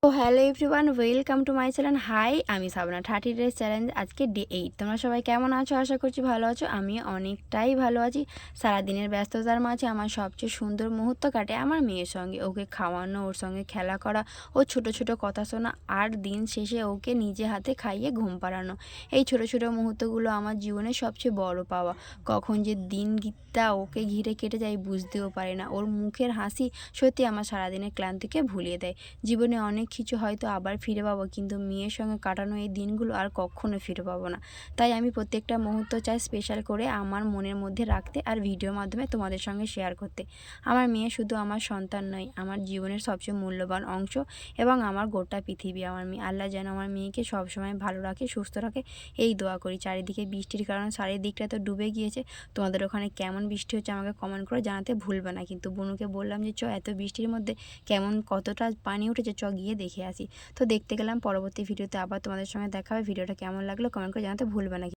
তো hello everyone, welcome to my channel. Hi, আমি Sabna 30 days challenge আজকে ডে 8। তোমরা সবাই কেমন আছো? আশা করছি ভালো আছো। আমি অনেকটাই ভালো আছি। সারাদিনের ব্যস্ততার মাঝে আমার সবচেয়ে সুন্দর মুহূর্ত কাটে আমার মেয়ের সঙ্গে। ওকে খাওয়ানো, ওর সঙ্গে খেলা করা, ও ছোট ছোট কথা শোনা, আর দিন শেষে ওকে নিজে হাতে খাইয়ে ঘুম পাড়ানো। এই ছোট ছোট মুহূর্তগুলো আমার জীবনের সবচেয়ে বড় পাওয়া। কখন যে দিনটা ওকে ঘিরে কেটে যায় বুঝতেও পারি না। ওর মুখের হাসি সত্যি আমার সারাদিনের ক্লান্তিকে ভুলিয়ে দেয়। জীবনে অনেক কিছু হয়তো আবার ফিরে পাবো, কিন্তু মেয়ের সঙ্গে কাটানো এই দিনগুলো আর কখনো ফিরে পাবো না। তাই আমি প্রত্যেকটা মুহূর্ত চাই স্পেশাল করে আমার মনের মধ্যে রাখতে আর ভিডিওর মাধ্যমে তোমাদের সঙ্গে শেয়ার করতে। আমার মেয়ে শুধু আমার সন্তান নয়, আমার জীবনের সবচেয়ে মূল্যবান অংশ এবং আমার গোটা পৃথিবী। আমার মেয়ে, আল্লাহ যেন আমার মেয়েকে সবসময় ভালো রাখে, সুস্থ রাখে, এই দোয়া করি। চারিদিকে বৃষ্টির কারণে চারিদিকটা তো ডুবে গিয়েছে। তোমাদের ওখানে কেমন বৃষ্টি হচ্ছে আমাকে কমেন্ট করে জানাতে ভুলবে না। কিন্তু বুনুকে বললাম যে এত বৃষ্টির মধ্যে কেমন কতটা পানি উঠেছে, গিয়ে দেখে আসি। তো দেখতে গেলাম। পরবর্তী ভিডিওতে আবার তোমাদের সঙ্গে দেখা হবে। ভিডিওটা কেমন লাগলো কমেন্ট করে জানাতে ভুলবে না।